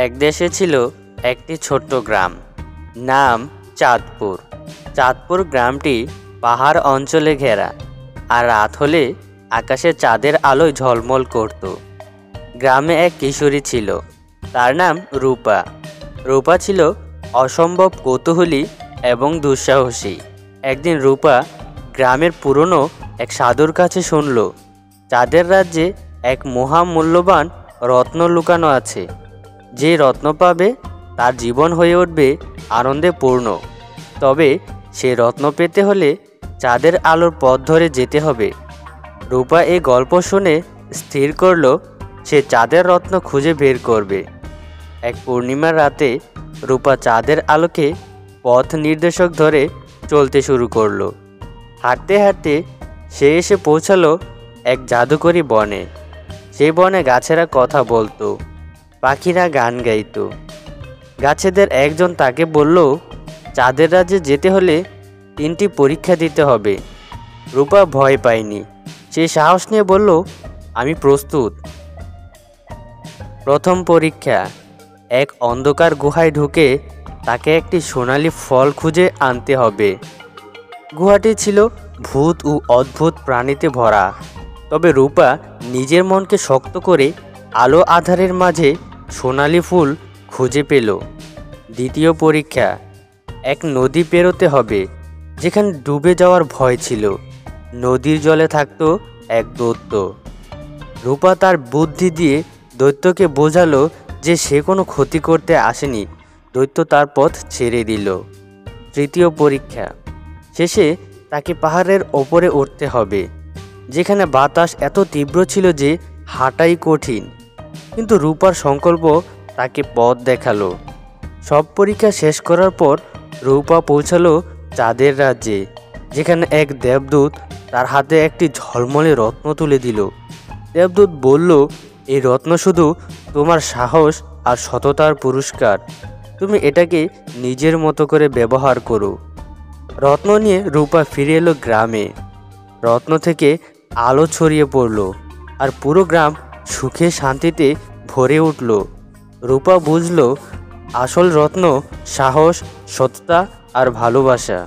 এক দেশে ছিল একটি ছোট্ট গ্রাম, নাম চাঁদপুর। চাঁদপুর গ্রামটি পাহাড় অঞ্চলে ঘেরা, আর রাত হলে আকাশে চাঁদের আলোয় ঝলমল করত। গ্রামে এক কিশোরী ছিল, তার নাম রূপা। রূপা ছিল অসম্ভব কৌতূহলী এবং দুঃসাহসী। একদিন রূপা গ্রামের পুরনো এক সাধুর কাছে শুনল, চাঁদের রাজ্যে এক মহামূল্যবান রত্ন লুকানো আছে। যে রত্ন পাবে তার জীবন হয়ে উঠবে আনন্দে পূর্ণ। তবে সে রত্ন পেতে হলে চাঁদের আলোর পথ ধরে যেতে হবে। রূপা এই গল্প শুনে স্থির করল সে চাঁদের রত্ন খুঁজে বের করবে। এক পূর্ণিমার রাতে রূপা চাঁদের আলোকে পথ নির্দেশক ধরে চলতে শুরু করলো। হাঁটতে হাঁটতে সে এসে পৌঁছালো এক জাদুকরী বনে। সেই বনে গাছেরা কথা বলতো, পাখিরা গান গাইতো। গাছেদের একজন তাকে বলল, চাঁদের রাজ্যে যেতে হলে 3টি পরীক্ষা দিতে হবে। রূপা ভয় পায়নি, সে সাহস নিয়ে বলল, আমি প্রস্তুত। প্রথম পরীক্ষা, এক অন্ধকার গুহায় ঢুকে তাকে একটি সোনালি ফল খুঁজে আনতে হবে। গুহাটি ছিল ভূত ও অদ্ভুত প্রাণীতে ভরা, তবে রূপা নিজের মনকে শক্ত করে আলো আঁধারের মাঝে সোনালি ফুল খুঁজে পেল। দ্বিতীয় পরীক্ষা, এক নদী পেরোতে হবে যেখানে ডুবে যাওয়ার ভয় ছিল। নদীর জলে থাকতো এক দৈত্য। রূপা তার বুদ্ধি দিয়ে দৈত্যকে বোঝালো যে সে কোনো ক্ষতি করতে আসেনি, দৈত্য তার পথ ছেড়ে দিল। তৃতীয় পরীক্ষা, শেষে তাকে পাহাড়ের ওপরে উঠতে হবে যেখানে বাতাস এত তীব্র ছিল যে হাঁটাই কঠিন, কিন্তু রূপার সংকল্প তাকে পথ দেখালো। সব পরীক্ষা শেষ করার পর রূপা পৌঁছালো চাঁদের রাজ্যে, যেখানে এক দেবদূত তার হাতে একটি ঝলমলে রত্ন তুলে দিল। দেবদূত বলল, এই রত্ন শুধু তোমার সাহস আর সততার পুরস্কার, তুমি এটাকে নিজের মতো করে ব্যবহার করো। রত্ন নিয়ে রূপা ফিরে এলো গ্রামে। রত্ন থেকে আলো ছড়িয়ে পড়ল, আর পুরো গ্রাম সুখে শান্তিতে ভরে উঠল। রূপা বুঝল আসল রত্ন সাহস, সততা আর ভালোবাসা।